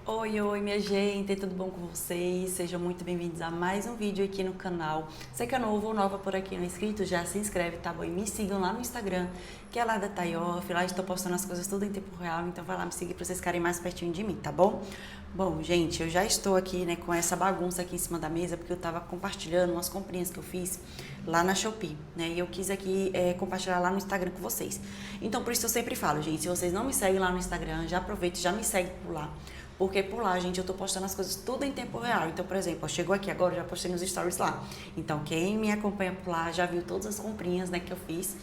Oi, oi, minha gente, tudo bom com vocês? Sejam muito bem-vindos a mais um vídeo aqui no canal. Você que é novo ou nova por aqui, não é inscrito, já se inscreve, tá bom? E me sigam lá no Instagram, que é lá da Tayoff. Lá estou postando as coisas tudo em tempo real, então vai lá me seguir pra vocês ficarem mais pertinho de mim, tá bom? Bom, gente, eu já estou aqui, né, com essa bagunça aqui em cima da mesa, porque eu tava compartilhando umas comprinhas que eu fiz lá na Shopee, né? E eu quis aqui compartilhar lá no Instagram com vocês. Então, por isso eu sempre falo, gente, se vocês não me seguem lá no Instagram, já aproveita e já me segue por lá. Porque por lá, gente, eu tô postando as coisas tudo em tempo real. Então, por exemplo, chegou aqui agora, eu já postei nos stories lá. Então, quem me acompanha por lá já viu todas as comprinhas, né, que eu fiz.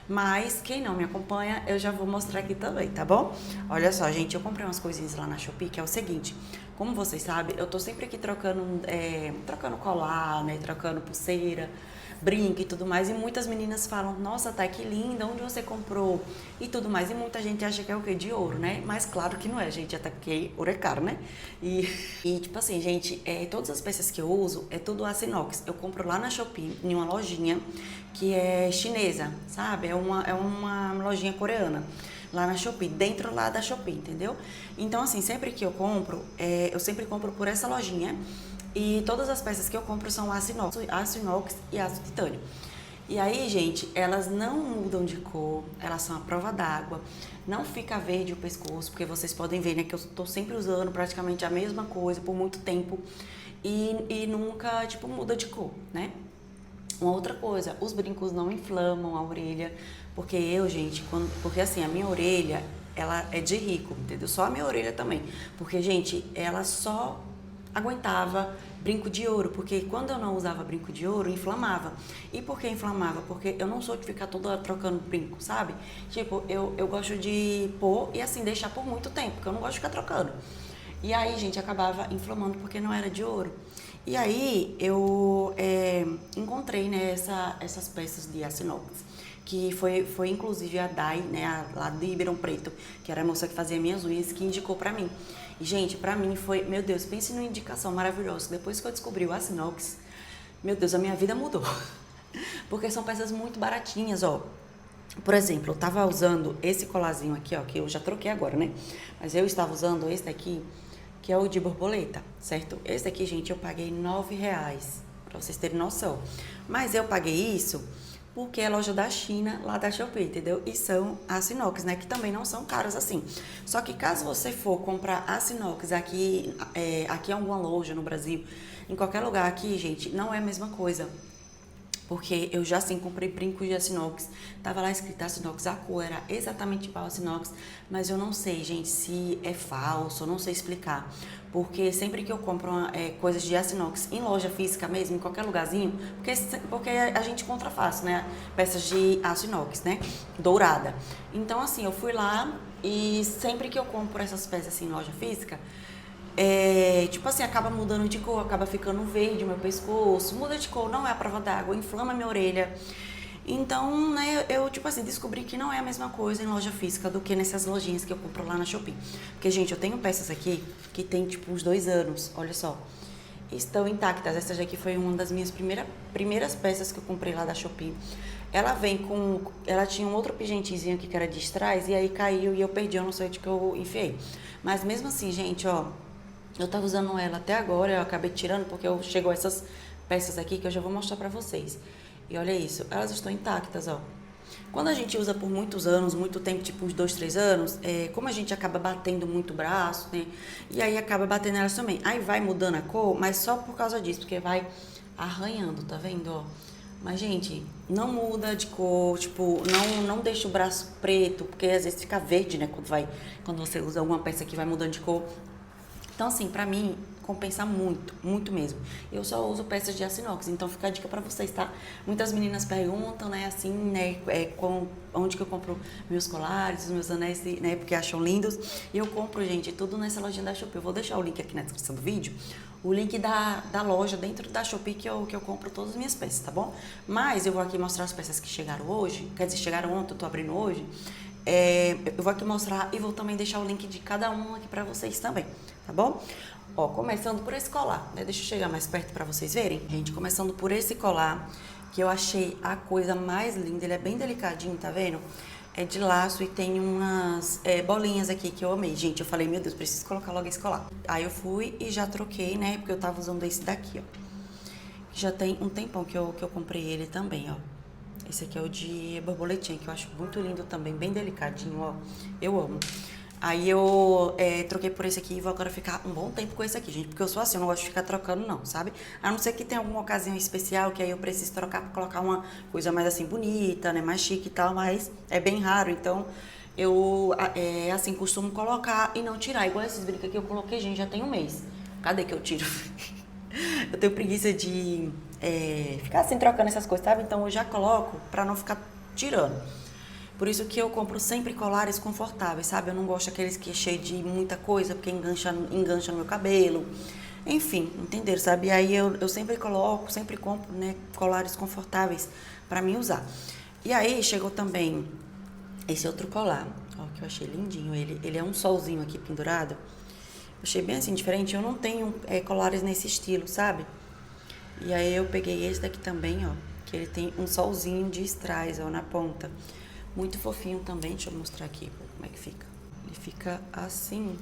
Mas quem não me acompanha, eu já vou mostrar aqui também, tá bom? Olha só, gente, eu comprei umas coisinhas lá na Shopee, que é o seguinte. Como vocês sabem, eu tô sempre aqui trocando colar, né, trocando pulseira, brinco e tudo mais. E muitas meninas falam, nossa, tá, que linda, onde você comprou? E tudo mais. E muita gente acha que é o quê? De ouro, né? Mas claro que não é, gente, até porque ouro é caro, né? E tipo assim, gente, todas as peças que eu uso é tudo aço inox. Eu compro lá na Shopee, em uma lojinha que é chinesa, sabe? É uma lojinha coreana lá na Shopee, dentro lá da Shopee, entendeu? Então, assim, sempre que eu compro, eu sempre compro por essa lojinha. E todas as peças que eu compro são aço inox e aço titânio. E aí, gente, elas não mudam de cor, elas são à prova d'água, não fica verde o pescoço, porque vocês podem ver, né, que eu tô sempre usando praticamente a mesma coisa por muito tempo e nunca, tipo, muda de cor, né? Uma outra coisa, os brincos não inflamam a orelha, porque gente, porque assim, a minha orelha, ela é de rico, entendeu? Só a minha orelha também, porque, gente, ela só aguentava brinco de ouro, porque quando eu não usava brinco de ouro, inflamava. E por que inflamava? Porque eu não sou de ficar toda trocando brinco, sabe? Tipo, eu gosto de pôr e assim, deixar por muito tempo, porque eu não gosto de ficar trocando. E aí, gente, acabava inflamando porque não era de ouro. E aí, eu encontrei, né, essas peças de aço inox, que foi inclusive a Dai, né, lá de Ribeirão Preto, que era a moça que fazia minhas unhas, que indicou pra mim. E, gente, pra mim foi, meu Deus, pense numa indicação maravilhosa. Depois que eu descobri o aço inox, meu Deus, a minha vida mudou. Porque são peças muito baratinhas, ó. Por exemplo, eu tava usando esse colarzinho aqui, ó, que eu já troquei agora, né? Mas eu estava usando esse daqui, que é o de borboleta, certo? Esse daqui, gente, eu paguei R$ 9, pra vocês terem noção. Mas eu paguei isso porque é loja da China, lá da Shopee, entendeu? E são aço inox, né? Que também não são caros assim. Só que caso você for comprar aço inox aqui em alguma loja no Brasil, em qualquer lugar aqui, gente, não é a mesma coisa. Porque eu já assim comprei brincos de aço inox, tava lá escrito aço inox, a cor era exatamente igual ao aço inox, mas eu não sei, gente, se é falso, eu não sei explicar. Porque sempre que eu compro coisas de aço inox em loja física mesmo, em qualquer lugarzinho, porque a gente encontra fácil, né? Peças de aço inox, né? Dourada. Então, assim, eu fui lá e sempre que eu compro essas peças assim em loja física, tipo assim, acaba mudando de cor, acaba ficando verde o meu pescoço, muda de cor, não é a prova d'água, inflama minha orelha. Então, né, eu, tipo assim, descobri que não é a mesma coisa em loja física do que nessas lojinhas que eu compro lá na Shopee. Porque, gente, eu tenho peças aqui que tem, tipo, uns 2 anos, olha só. Estão intactas. Essa aqui foi uma das minhas primeiras peças que eu comprei lá da Shopee. Ela tinha um outro pingentezinho aqui que era de trás, e aí caiu e eu perdi, eu não sei onde que eu enfiei. Mas mesmo assim, gente, ó, eu tava usando ela até agora, eu acabei tirando porque chegou essas peças aqui que eu já vou mostrar pra vocês. E olha isso, elas estão intactas, ó. Quando a gente usa por muitos anos, muito tempo, tipo uns 2, 3 anos, como a gente acaba batendo muito o braço, né? E aí acaba batendo elas também. Aí vai mudando a cor, mas só por causa disso, porque vai arranhando, tá vendo, ó? Mas, gente, não muda de cor, tipo, não deixa o braço preto, porque às vezes fica verde, né? Quando você usa alguma peça que vai mudando de cor. Então, assim, pra mim, compensa muito, muito mesmo. Eu só uso peças de aço inox, então fica a dica pra vocês, tá? Muitas meninas perguntam, né, assim, né, onde que eu compro meus colares, os meus anéis, né, porque acham lindos. E eu compro, gente, tudo nessa lojinha da Shopee. Eu vou deixar o link aqui na descrição do vídeo, o link da loja dentro da Shopee que eu compro todas as minhas peças, tá bom? Mas eu vou aqui mostrar as peças que chegaram hoje, quer dizer, chegaram ontem, eu tô abrindo hoje. Eu vou aqui mostrar e vou também deixar o link de cada um aqui pra vocês também, tá bom? Ó, começando por esse colar, né? Deixa eu chegar mais perto pra vocês verem. Gente, começando por esse colar, que eu achei a coisa mais linda. Ele é bem delicadinho, tá vendo? É de laço e tem umas bolinhas aqui que eu amei. Gente, eu falei, meu Deus, preciso colocar logo esse colar. Aí eu fui e já troquei, né? Porque eu tava usando esse daqui, ó. Já tem um tempão que eu comprei ele também, ó. Esse aqui é o de borboletinha, que eu acho muito lindo também, bem delicadinho, ó. Eu amo. Aí eu troquei por esse aqui e vou agora ficar um bom tempo com esse aqui, gente. Porque eu sou assim, eu não gosto de ficar trocando não, sabe? A não ser que tenha alguma ocasião especial que aí eu preciso trocar pra colocar uma coisa mais assim bonita, né? Mais chique e tal, mas é bem raro. Então eu, assim, costumo colocar e não tirar. Igual esses brincos aqui eu coloquei, gente, já tem um mês. Cadê que eu tiro? Eu tenho preguiça de ficar assim trocando essas coisas, sabe? Então eu já coloco pra não ficar tirando. Por isso que eu compro sempre colares confortáveis, sabe? Eu não gosto daqueles que é cheio de muita coisa, porque engancha no meu cabelo. Enfim, entenderam, sabe? E aí eu sempre coloco, sempre compro, né, colares confortáveis pra mim usar. E aí chegou também esse outro colar, ó, que eu achei lindinho. Ele é um solzinho aqui pendurado. Achei bem assim, diferente. Eu não tenho colares nesse estilo, sabe? E aí eu peguei esse daqui também, ó, que ele tem um solzinho de strass, ó, na ponta. Muito fofinho também, deixa eu mostrar aqui como é que fica. Ele fica assim,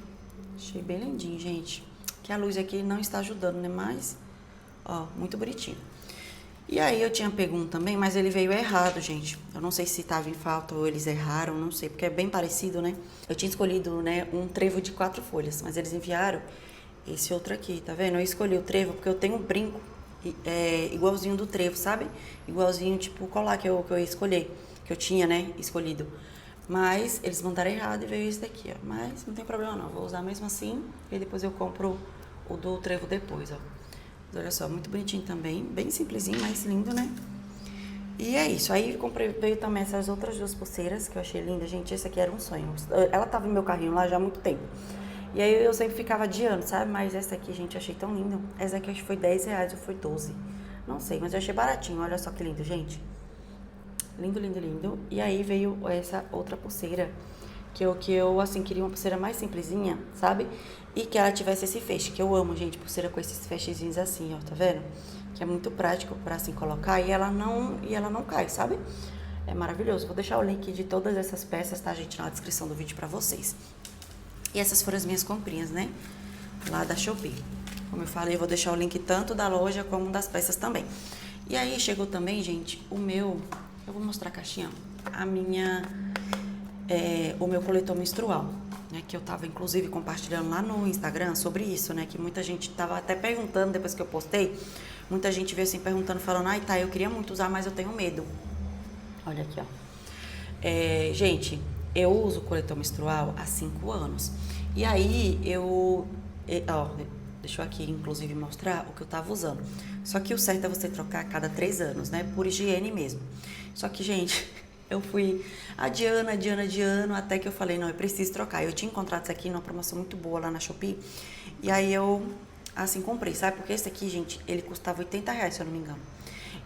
achei bem lindinho, gente. Que a luz aqui não está ajudando, né? Mas, ó, muito bonitinho. E aí eu tinha pego um também, mas ele veio errado, gente. Eu não sei se estava em falta ou eles erraram, não sei, porque é bem parecido, né? Eu tinha escolhido, né, um trevo de 4 folhas, mas eles enviaram esse outro aqui, tá vendo? Eu escolhi o trevo porque eu tenho um brinco igualzinho do trevo, sabe? Igualzinho, tipo, o colar que eu ia escolher, que eu tinha, né, escolhido. Mas eles mandaram errado e veio esse daqui, ó. Mas não tem problema não, vou usar mesmo assim e depois eu compro o do trevo depois, ó. Mas olha só, muito bonitinho também, bem simplesinho, mas lindo, né? E é isso, aí veio também essas outras duas pulseiras que eu achei linda, gente, esse aqui era um sonho. Ela tava no meu carrinho lá já há muito tempo. E aí eu sempre ficava adiando, sabe? Mas essa aqui, gente, eu achei tão lindo. Essa aqui acho que foi R$10 ou foi 12. Não sei, mas eu achei baratinho, olha só que lindo, gente. Lindo, lindo, lindo. E aí veio essa outra pulseira, que eu assim, queria uma pulseira mais simplesinha, sabe? E que ela tivesse esse feixe, que eu amo, gente, pulseira com esses feixezinhos assim, ó, tá vendo? Que é muito prático pra assim colocar e ela não cai, sabe? É maravilhoso. Vou deixar o link de todas essas peças, tá, gente, na descrição do vídeo pra vocês. E essas foram as minhas comprinhas, né? Lá da Shopee. Como eu falei, eu vou deixar o link tanto da loja como das peças também. E aí chegou também, gente, o meu... Eu vou mostrar a caixinha. O meu coletor menstrual, né? Que eu tava, inclusive, compartilhando lá no Instagram sobre isso, né? Que muita gente tava até perguntando, depois que eu postei. Muita gente veio assim perguntando, falando... Ai, tá, eu queria muito usar, mas eu tenho medo. Olha aqui, ó. Gente, eu uso coletor menstrual há 5 anos. E aí, deixa eu aqui, inclusive, mostrar o que eu tava usando. Só que o certo é você trocar a cada 3 anos, né? Por higiene mesmo. Só que, gente, eu fui adiando, até que eu falei, não, eu preciso trocar. Eu tinha encontrado isso aqui numa promoção muito boa lá na Shopee. E aí eu, assim, comprei, sabe? Porque esse aqui, gente, ele custava R$80, se eu não me engano.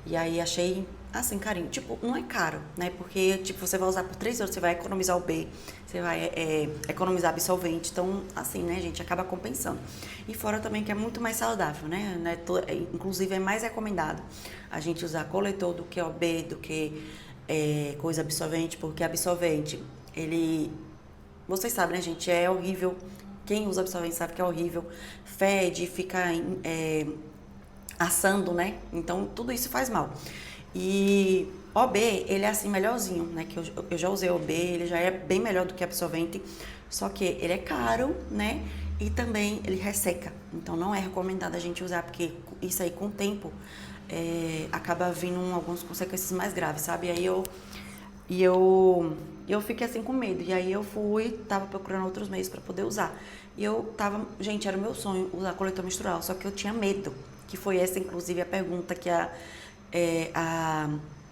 E aí achei, assim, carinho. Tipo, não é caro, né? Porque, tipo, você vai usar por 3 anos, você vai economizar o B, você vai economizar absorvente. Então, assim, né, gente, acaba compensando. E fora também que é muito mais saudável, né? Inclusive, é mais recomendado a gente usar coletor do que OB, do que coisa absorvente, porque absorvente, ele... Vocês sabem, né, gente? É horrível. Quem usa absorvente sabe que é horrível. Fede, fica... assando, né? Então, tudo isso faz mal. E OB, ele é assim, melhorzinho, né? Que eu já usei OB, ele já é bem melhor do que absorvente, só que ele é caro, né? E também ele resseca. Então, não é recomendado a gente usar, porque isso aí, com o tempo, acaba vindo algumas consequências mais graves, sabe? E eu fiquei assim com medo. E aí eu tava procurando outros meios para poder usar. E eu tava, gente, era o meu sonho usar coletor menstrual, só que eu tinha medo. Que foi essa, inclusive, a pergunta que a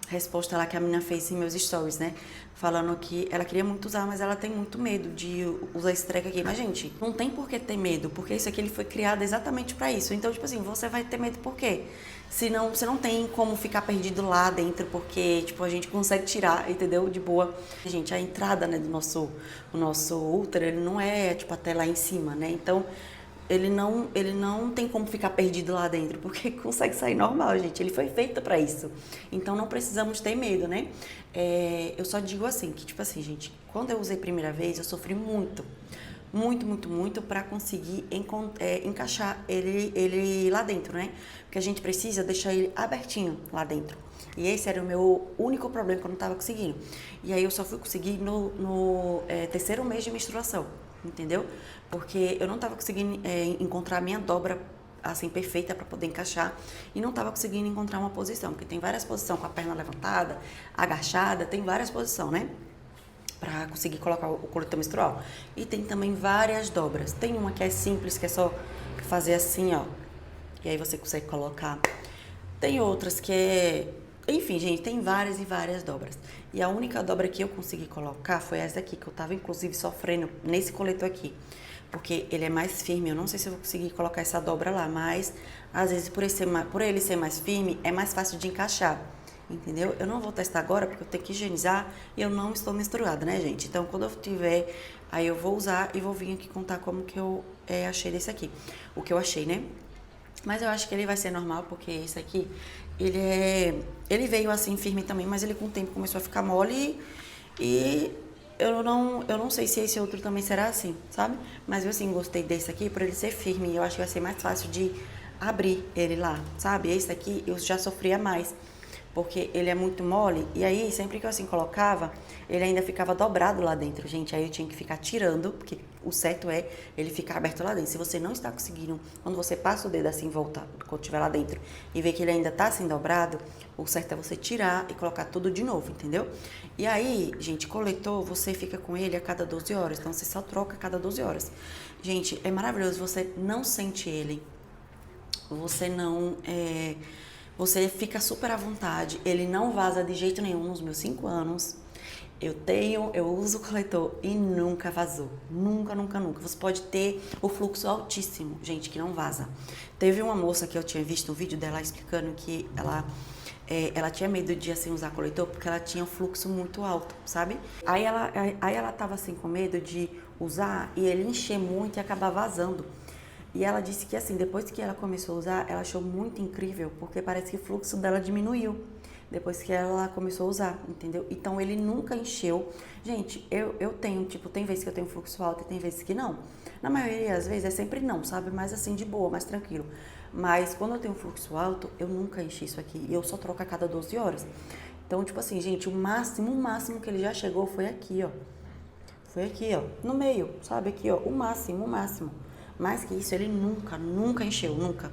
resposta lá que a menina fez em meus stories, né? Falando que ela queria muito usar, mas ela tem muito medo de usar esse treco aqui. Mas, gente, não tem por que ter medo, porque isso aqui ele foi criado exatamente pra isso. Então, tipo assim, você vai ter medo por quê? Senão, você não tem como ficar perdido lá dentro, porque, tipo, a gente consegue tirar, entendeu? De boa. Gente, a entrada, né, do nosso útero, ele não é, tipo, até lá em cima, né? Então... ele não tem como ficar perdido lá dentro, porque consegue sair normal, gente. Ele foi feito para isso. Então não precisamos ter medo, né? Eu só digo assim, que tipo assim, gente, quando eu usei a primeira vez, eu sofri muito. Muito para conseguir encaixar ele lá dentro, né? Porque a gente precisa deixar ele abertinho lá dentro. E esse era o meu único problema que eu não estava conseguindo. E aí eu só fui conseguir no terceiro mês de menstruação, entendeu? Porque eu não estava conseguindo encontrar a minha dobra assim perfeita para poder encaixar e não estava conseguindo encontrar uma posição, porque tem várias posições com a perna levantada, agachada, tem várias posições, né? Para conseguir colocar o coletor menstrual. E tem também várias dobras. Tem uma que é simples, que é só fazer assim, ó. E aí você consegue colocar. Tem outras que é... Enfim, gente, tem várias e várias dobras. E a única dobra que eu consegui colocar foi essa aqui, que eu tava inclusive sofrendo nesse coletor aqui. Porque ele é mais firme, eu não sei se eu vou conseguir colocar essa dobra lá, mas às vezes por ele ser mais firme, é mais fácil de encaixar. Entendeu? Eu não vou testar agora porque eu tenho que higienizar e eu não estou menstruada, né, gente? Então, quando eu tiver, aí eu vou usar e vou vir aqui contar como que eu achei desse aqui. O que eu achei, né? Mas eu acho que ele vai ser normal porque esse aqui, ele veio assim firme também, mas ele com o tempo começou a ficar mole e eu não sei se esse outro também será assim, sabe? Mas eu assim, gostei desse aqui por ele ser firme e eu acho que vai ser mais fácil de abrir ele lá, sabe? Esse aqui eu já sofria mais porque ele é muito mole, e aí sempre que eu assim colocava, ele ainda ficava dobrado lá dentro, gente, aí eu tinha que ficar tirando, porque o certo é ele ficar aberto lá dentro. Se você não está conseguindo, quando você passa o dedo assim, voltar, quando estiver lá dentro, e ver que ele ainda está assim dobrado, o certo é você tirar e colocar tudo de novo, entendeu? E aí, gente, coletor, você fica com ele a cada 12 horas, então você só troca a cada 12 horas. Gente, é maravilhoso, você não sente ele, você não... Você fica super à vontade, ele não vaza de jeito nenhum nos meus 5 anos. Eu uso o coletor e nunca vazou. Nunca. Você pode ter o fluxo altíssimo, gente, que não vaza. Teve uma moça que eu tinha visto um vídeo dela explicando que ela tinha medo de assim usar coletor porque ela tinha um fluxo muito alto, sabe? Aí ela tava assim com medo de usar e ele encher muito e acabar vazando. E ela disse que assim, depois que ela começou a usar, ela achou muito incrível, porque parece que o fluxo dela diminuiu depois que ela começou a usar, entendeu? Então ele nunca encheu. Gente, eu tenho, tipo, tem vezes que eu tenho fluxo alto e tem vezes que não. Na maioria das vezes é sempre não, sabe? Mais assim, de boa, mais tranquilo. Mas quando eu tenho fluxo alto, eu nunca enchi isso aqui. E eu só troco a cada 12 horas. Então, tipo assim, gente, o máximo que ele já chegou foi aqui, ó. Foi aqui, ó, no meio, sabe? Aqui, ó, o máximo. Mais que isso, ele nunca encheu, nunca.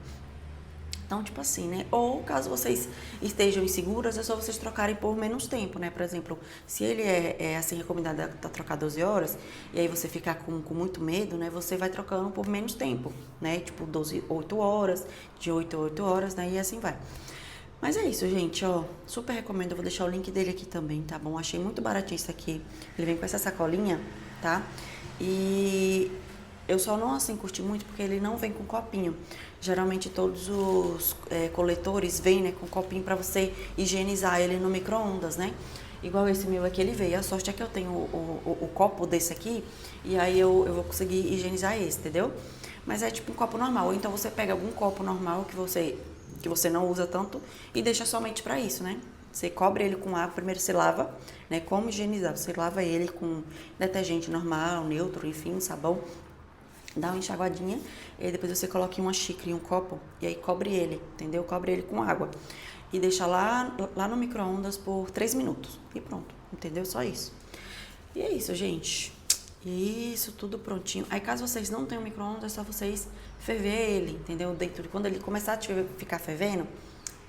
Então, tipo assim, né? Ou caso vocês estejam inseguras, é só vocês trocarem por menos tempo, né? Por exemplo, se ele é assim, recomendado a trocar 12 horas, e aí você ficar com muito medo, né? Você vai trocando por menos tempo, né? Tipo, 8 horas, de 8 a 8 horas, né? E assim vai. Mas é isso, gente, ó, super recomendo, eu vou deixar o link dele aqui também, tá bom? Achei muito baratinho isso aqui. Ele vem com essa sacolinha, tá? E... eu só não assim curti muito porque ele não vem com copinho. Geralmente todos os coletores vêm, né, com copinho para você higienizar ele no micro-ondas, né? Igual esse meu aqui, ele veio. A sorte é que eu tenho o copo desse aqui e aí eu vou conseguir higienizar esse, entendeu? Mas é tipo um copo normal. Ou então você pega algum copo normal que você não usa tanto e deixa somente para isso, né? Você cobre ele com água, primeiro você lava, né? Como higienizar? Você lava ele com detergente normal, neutro, enfim, sabão. Dá uma enxaguadinha, e aí depois você coloca em uma xícara, em um copo, e aí cobre ele, entendeu? Cobre ele com água. E deixa lá no micro-ondas por 3 minutos. E pronto, entendeu? Só isso. E é isso, gente. Isso, tudo prontinho. Aí caso vocês não tenham micro-ondas, é só vocês ferver ele, entendeu? Dentro de, quando ele começar a ficar fervendo,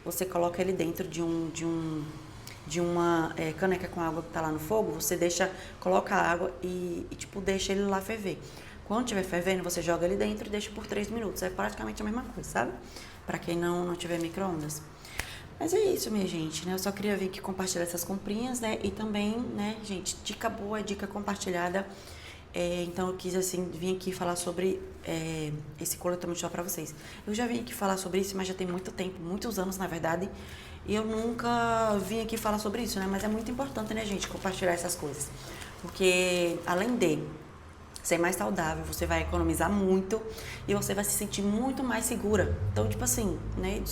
você coloca ele dentro de uma caneca com água que tá lá no fogo, você coloca a água e tipo, deixa ele lá ferver. Quando estiver fervendo, você joga ele dentro e deixa por 3 minutos. É praticamente a mesma coisa, sabe? Pra quem não tiver micro-ondas. Mas é isso, minha gente, né? Eu só queria vir aqui compartilhar essas comprinhas, né? E também, né, gente, dica boa, dica compartilhada. Então eu quis, assim, vir aqui falar sobre esse coletor menstrual pra vocês. Eu já vim aqui falar sobre isso, mas já tem muito tempo, muitos anos, na verdade. E eu nunca vim aqui falar sobre isso, né? Mas é muito importante, né, gente, compartilhar essas coisas. Porque, além de ser mais saudável, você vai economizar muito e você vai se sentir muito mais segura. Então, tipo assim, né,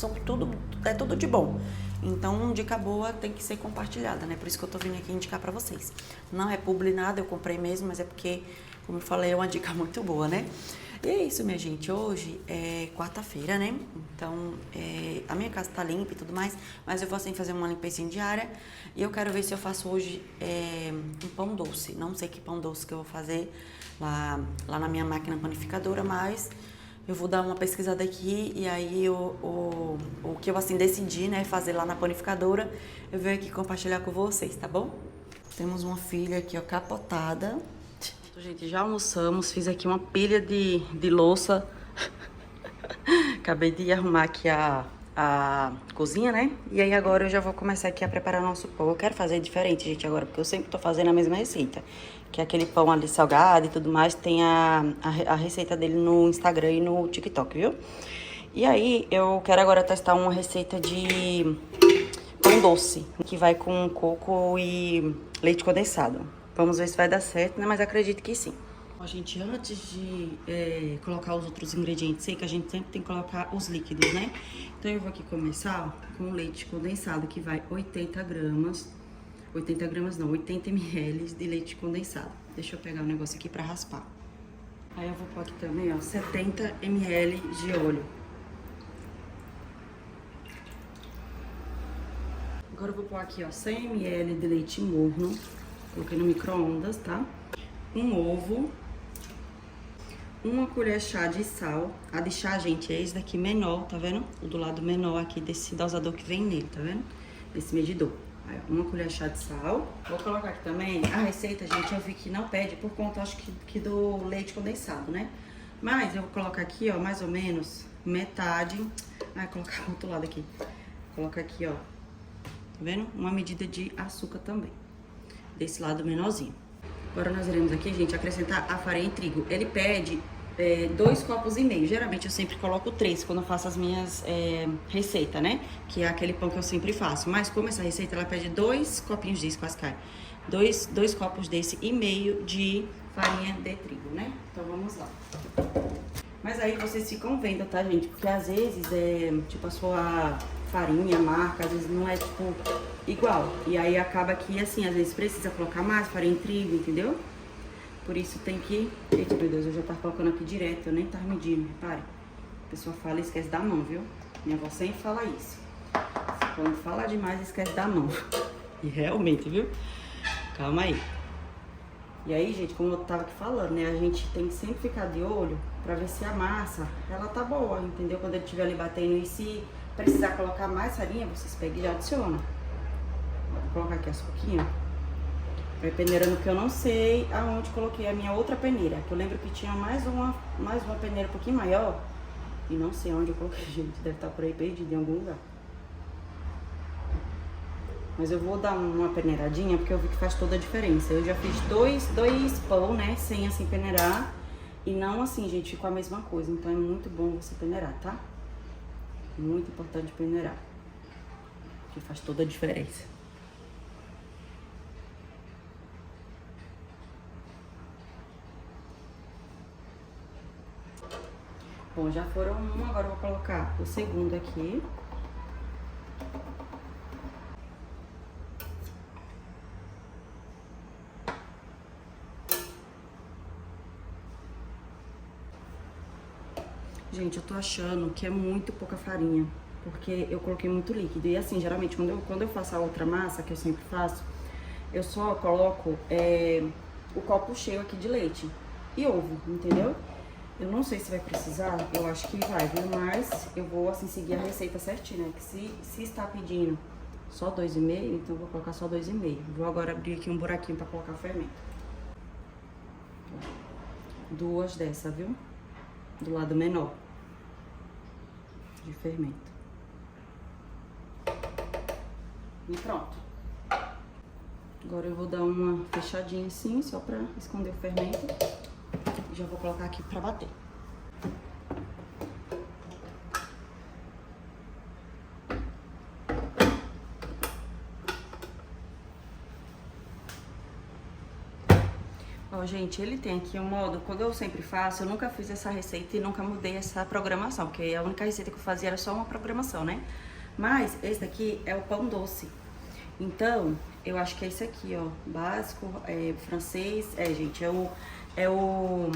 é tudo de bom. Então, dica boa tem que ser compartilhada, né? Por isso que eu tô vindo aqui indicar pra vocês. Não é publi nada, eu comprei mesmo, mas é porque, como eu falei, é uma dica muito boa, né? E é isso, minha gente. Hoje é quarta-feira, né? Então, a minha casa tá limpa e tudo mais, mas eu vou assim fazer uma limpezinha diária. E eu quero ver se eu faço hoje um pão doce. Não sei que pão doce que eu vou fazer lá na minha máquina panificadora, mas eu vou dar uma pesquisada aqui e aí o que eu assim decidi, né, fazer lá na panificadora, eu venho aqui compartilhar com vocês, tá bom? Temos uma filha aqui, ó, capotada. Gente, já almoçamos, fiz aqui uma pilha de louça. Acabei de arrumar aqui a cozinha, né? E aí agora eu já vou começar aqui a preparar nosso pão. Eu quero fazer diferente, gente, agora, porque eu sempre tô fazendo a mesma receita. Que é aquele pão ali salgado e tudo mais, tem a receita dele no Instagram e no TikTok, viu? E aí eu quero agora testar uma receita de pão doce, que vai com coco e leite condensado. Vamos ver se vai dar certo, né? Mas acredito que sim. Ó, gente, antes de colocar os outros ingredientes aí, que a gente sempre tem que colocar os líquidos, né? Então eu vou aqui começar com o leite condensado, que vai 80 gramas. 80 gramas não, 80 ml de leite condensado. Deixa eu pegar o negócio aqui pra raspar. Aí eu vou pôr aqui também, ó, 70 ml de óleo. Agora eu vou pôr aqui, ó, 100 ml de leite morno. Coloquei no micro-ondas, tá? Um ovo. Uma colher chá de sal. A de chá, gente, é esse daqui menor, tá vendo? O do lado menor aqui desse dosador que vem nele, tá vendo? Desse medidor. Aí, uma colher chá de sal. Vou colocar aqui também a receita, gente, eu vi que não pede por conta, acho que do leite condensado, né? Mas eu vou colocar aqui, ó, mais ou menos metade. Vou colocar o outro lado aqui. Coloca aqui, ó. Tá vendo? Uma medida de açúcar também. Desse lado menorzinho. Agora nós iremos aqui, gente, acrescentar a farinha em trigo. Ele pede 2,5 copos. Geralmente eu sempre coloco 3 quando eu faço as minhas receitas, né? Que é aquele pão que eu sempre faço. Mas como essa receita, ela pede 2 copinhos disso, quase cai. 2 copos desse e meio de farinha de trigo, né? Então vamos lá. Mas aí vocês ficam vendo, tá, gente? Porque às vezes, tipo, a sua farinha, a marca, às vezes não é, tipo, igual. E aí acaba que, assim, às vezes precisa colocar mais farinha em trigo, entendeu? Por isso tem que... Eita, meu Deus, eu já tava colocando aqui direto, eu nem tava medindo, repare. A pessoa fala e esquece da mão, viu? Minha avó sempre fala isso. Quando fala demais, esquece da mão. E realmente, viu? Calma aí. E aí, gente, como eu tava aqui falando, né? A gente tem que sempre ficar de olho pra ver se a massa, ela tá boa, entendeu? Quando ele estiver ali batendo e se precisar colocar mais farinha, vocês pegam e já adicionam. Vou colocar aqui as pouquinho. Vai peneirando, porque eu não sei aonde coloquei a minha outra peneira. Que eu lembro que tinha mais uma peneira um pouquinho maior. E não sei onde eu coloquei, gente. Deve estar por aí perdido em algum lugar. Mas eu vou dar uma peneiradinha, porque eu vi que faz toda a diferença. Eu já fiz dois pão, né, sem assim peneirar. E não assim, gente, ficou a mesma coisa. Então é muito bom você peneirar, tá? Muito importante peneirar. Que faz toda a diferença. Bom, já foram um, agora eu vou colocar o segundo aqui. Gente, eu tô achando que é muito pouca farinha, porque eu coloquei muito líquido. E assim, geralmente, quando eu faço a outra massa, que eu sempre faço, eu só coloco o copo cheio aqui de leite e ovo, entendeu? Eu não sei se vai precisar, eu acho que vai, viu? Mas eu vou, assim, seguir a receita certinho, né? Que se está pedindo só 2,5, então eu vou colocar só 2,5. Vou agora abrir aqui um buraquinho pra colocar fermento. 2 dessa, viu? Do lado menor de fermento. E pronto. Agora eu vou dar uma fechadinha assim, só pra esconder o fermento. E já vou colocar aqui pra bater. Ó, Ó, gente, ele tem aqui um modo, quando eu sempre faço, eu nunca fiz essa receita e nunca mudei essa programação, porque a única receita que eu fazia era só uma programação, né? Mas esse daqui é o pão doce. Então, eu acho que é esse aqui, ó, básico, francês, gente, é o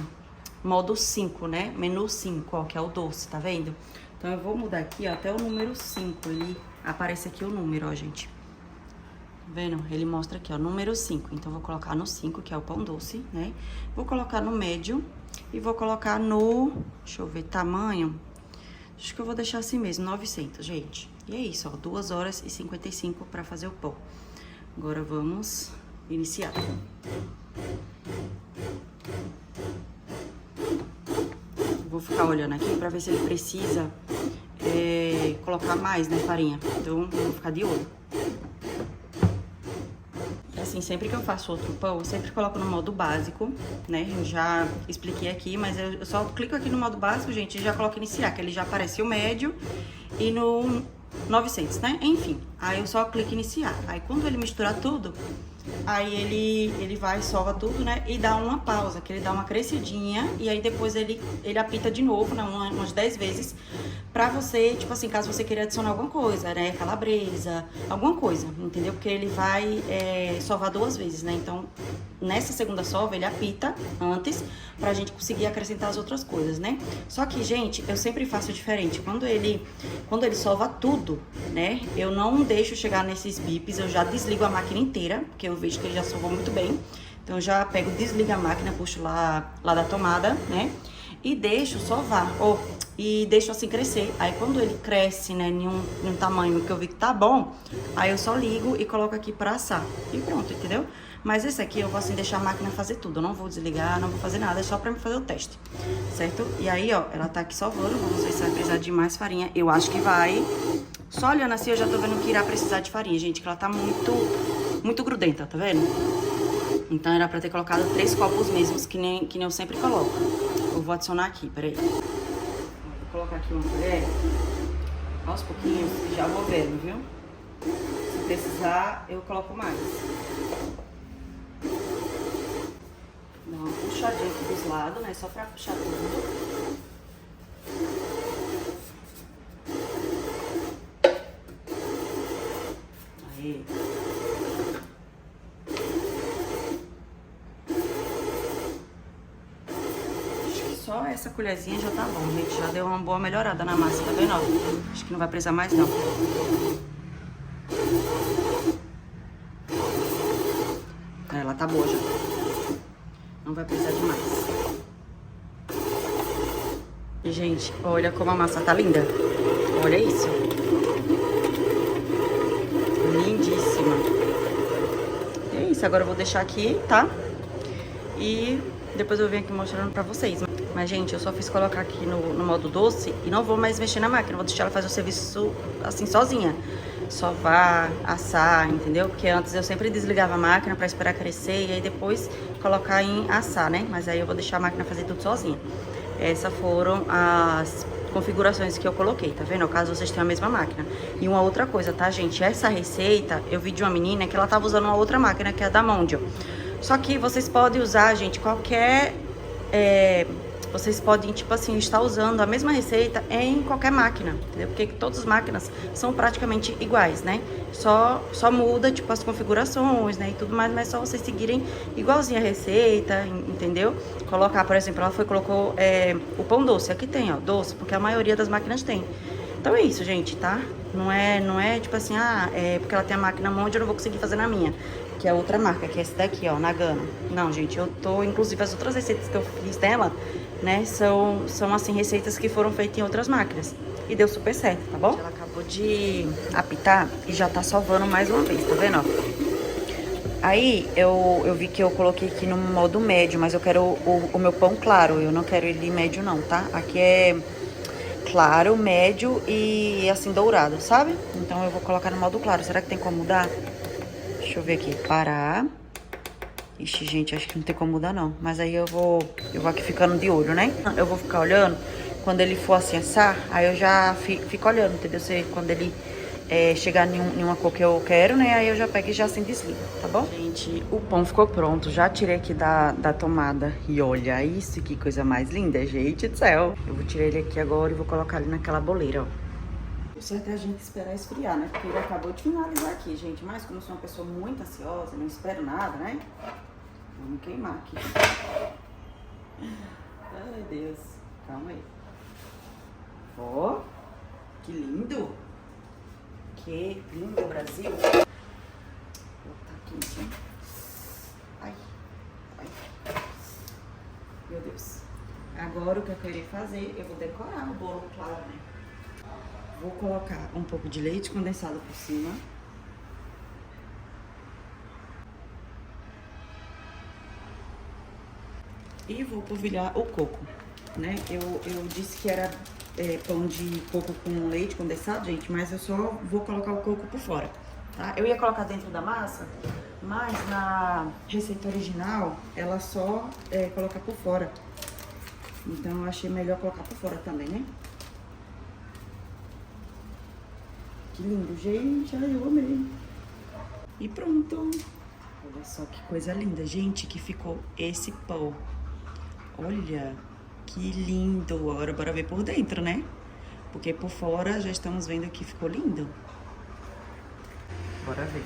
modo 5, né? Menu 5, ó, que é o doce, tá vendo? Então, eu vou mudar aqui, ó, até o número 5, ele aparece aqui o número, ó, gente. Vendo? Ele mostra aqui, ó, número 5. Então, vou colocar no 5, que é o pão doce, né? Vou colocar no médio e vou colocar no... Deixa eu ver, tamanho. Acho que eu vou deixar assim mesmo, 900, gente. E é isso, ó, 2 horas e 55 pra fazer o pão. Agora, vamos iniciar. Vou ficar olhando aqui pra ver se ele precisa colocar mais, né, farinha. Então, vou ficar de olho. Assim, sempre que eu faço outro pão, eu sempre coloco no modo básico, né? Eu já expliquei aqui, mas eu só clico aqui no modo básico, gente, e já coloco iniciar, que ele já aparece o médio e no 900, né? Enfim, aí eu só clico iniciar. Aí quando ele misturar tudo, aí ele vai, sova tudo, né? E dá uma pausa, que ele dá uma crescidinha. E aí depois ele apita de novo, né? Umas 10 vezes. Pra você, tipo assim, caso você queira adicionar alguma coisa, né? Calabresa, alguma coisa, entendeu? Porque ele vai sovar 2 vezes, né? Então, nessa segunda sova, ele apita antes pra gente conseguir acrescentar as outras coisas, né? Só que, gente, eu sempre faço diferente. Quando ele sova tudo, né? Eu não deixo chegar nesses bips, eu já desligo a máquina inteira, porque eu vejo que ele já sovou muito bem. Então, eu já pego, desligo a máquina, puxo lá da tomada, né? E deixo sovar, e deixo assim crescer. Aí, quando ele cresce, né, em um tamanho que eu vi que tá bom, aí eu só ligo e coloco aqui pra assar. E pronto, entendeu? Mas esse aqui eu vou assim deixar a máquina fazer tudo. Eu não vou desligar, não vou fazer nada, é só pra me fazer o teste, certo? E aí, ó, ela tá aqui sovando, vamos ver se vai precisar de mais farinha. Eu acho que vai. Só olhando assim, eu já tô vendo que irá precisar de farinha, gente, que ela tá muito grudenta, tá vendo? Então era pra ter colocado 3 copos mesmos, que nem eu sempre coloco. Eu vou adicionar aqui, peraí. Vou colocar aqui uma colher, aos pouquinhos, já vou vendo, viu? Se precisar, eu coloco mais. Dá uma puxadinha aqui dos lados, né? Só pra puxar tudo. Aí. Só essa colherzinha já tá bom, gente. Já deu uma boa melhorada na massa, tá vendo? Ó, acho que não vai precisar mais, não. Ela tá boa já. Não vai precisar de mais. E, gente, olha como a massa tá linda. Olha isso. Lindíssima. E é isso, agora eu vou deixar aqui, tá? E depois eu venho aqui mostrando pra vocês. Mas, gente, eu só fiz colocar aqui no modo doce e não vou mais mexer na máquina. Vou deixar ela fazer o serviço assim, sozinha. Sovar, assar, entendeu? Porque antes eu sempre desligava a máquina pra esperar crescer e aí depois colocar em assar, né? Mas aí eu vou deixar a máquina fazer tudo sozinha. Essas foram as configurações que eu coloquei, tá vendo? Caso vocês tenham a mesma máquina. E uma outra coisa, tá, gente? Essa receita, eu vi de uma menina que ela tava usando uma outra máquina, que é a da Mondial. Só que vocês podem usar, gente, qualquer... Vocês podem, tipo assim, estar usando a mesma receita em qualquer máquina, entendeu? Porque todas as máquinas são praticamente iguais, né? Só muda, tipo, as configurações, né? E tudo mais, mas só vocês seguirem igualzinho a receita, entendeu? Colocar, por exemplo, ela colocou o pão doce. Aqui tem, ó, doce, porque a maioria das máquinas tem. Então é isso, gente, tá? Não é tipo assim, porque ela tem a máquina Mondial, eu não vou conseguir fazer na minha. Que é outra marca, que é essa daqui, ó, Nagano. Não, gente, inclusive, as outras receitas que eu fiz dela, né, são assim, receitas que foram feitas em outras máquinas. E deu super certo, tá bom? Ela acabou de apitar e já tá sovando mais uma vez, tá vendo, ó? Aí, eu vi que eu coloquei aqui no modo médio, mas eu quero o meu pão claro, eu não quero ele médio não, tá? Aqui é claro, médio e assim, dourado, sabe? Então eu vou colocar no modo claro. Será que tem como mudar? Deixa eu ver aqui, parar. Ixi, gente, acho que não tem como mudar não. Mas aí eu vou aqui ficando de olho, né? Eu vou ficar olhando. Quando ele for assim assar, aí eu já fico olhando, entendeu? Quando ele chegar em uma cor que eu quero, né? Aí eu já pego e já assim desligo, tá bom? Gente, o pão ficou pronto. Já tirei aqui da tomada. E olha isso, que coisa mais linda, gente do céu. Eu vou tirar ele aqui agora e vou colocar ele naquela boleira, ó. O certo é a gente esperar esfriar, né? Porque ele acabou de finalizar aqui, gente. Mas como eu sou uma pessoa muito ansiosa, não espero nada, né? Vamos queimar aqui. Ai, Deus. Calma aí. Ó, que lindo. Que lindo, Brasil. Tá quente, hein? Ai, ai. Meu Deus. Agora o que eu queria fazer, eu vou decorar o bolo, claro, né? Vou colocar um pouco de leite condensado por cima. E vou polvilhar o coco, né? Eu disse que era pão de coco com leite condensado, gente, mas eu só vou colocar o coco por fora, tá? Eu ia colocar dentro da massa, mas na receita original, ela só coloca por fora. Então eu achei melhor colocar por fora também, né? Que lindo, gente. Ai, eu amei. E pronto. Olha só que coisa linda, gente, que ficou esse pão. Olha, que lindo. Agora bora ver por dentro, né? Porque por fora já estamos vendo que ficou lindo. Bora ver.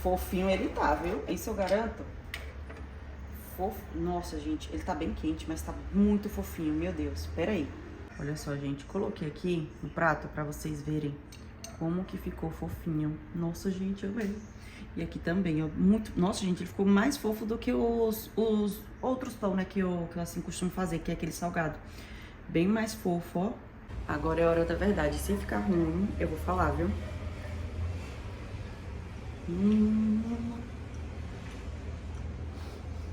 Fofinho ele tá, viu? Isso eu garanto. Fofo. Nossa, gente, ele tá bem quente, mas tá muito fofinho, meu Deus. Pera aí. Olha só, gente, coloquei aqui no prato pra vocês verem como que ficou fofinho. Nossa, gente, eu vejo. E aqui também, ó, muito... Nossa, gente, ele ficou mais fofo do que os outros pão, né, que eu assim costumo fazer, que é aquele salgado. Bem mais fofo, ó. Agora é a hora da verdade. Se ficar ruim, eu vou falar, viu?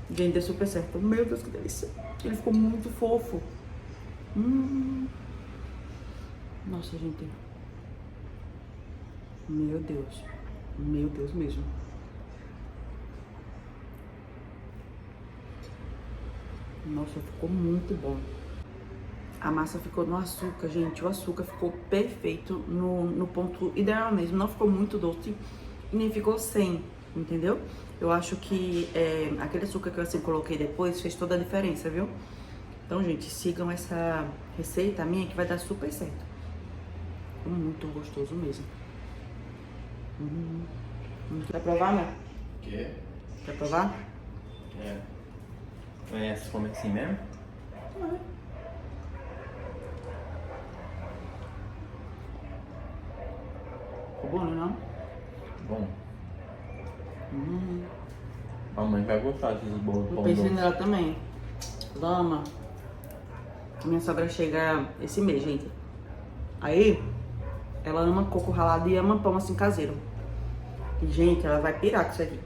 Gente, deu super certo. Meu Deus, que delícia. Ele ficou muito fofo. Nossa, gente. Meu Deus. Meu Deus mesmo. Nossa, ficou muito bom. A massa ficou no açúcar, gente. O açúcar ficou perfeito no ponto ideal mesmo. Não ficou muito doce e nem ficou sem, entendeu? Eu acho que aquele açúcar que eu assim coloquei depois fez toda a diferença, viu? Então, gente, sigam essa receita minha que vai dar super certo. Ficou muito gostoso mesmo. Quer provar, né? Quê? Quer provar? É. Mas você come assim mesmo? Ficou bom, não? Bom. A mãe vai gostar desses bolos Eu pão pensei doce. nela também. Ela ama. Minha sogra chega esse mês, gente. Aí, ela ama coco ralado e ama pão assim caseiro. E, gente, ela vai pirar com isso aqui.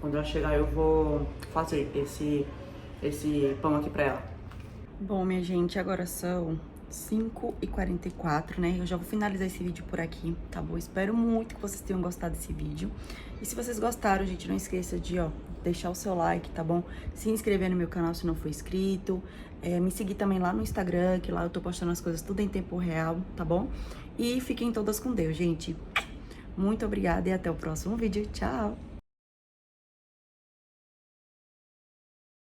Quando ela chegar, eu vou fazer esse pão aqui pra ela. Bom, minha gente, agora são 5h44, né? Eu já vou finalizar esse vídeo por aqui, tá bom? Espero muito que vocês tenham gostado desse vídeo. E se vocês gostaram, gente, não esqueça de, ó, deixar o seu like, tá bom? Se inscrever no meu canal se não for inscrito. Me seguir também lá no Instagram, que lá eu tô postando as coisas tudo em tempo real, tá bom? E fiquem todas com Deus, gente. Muito obrigada e até o próximo vídeo. Tchau!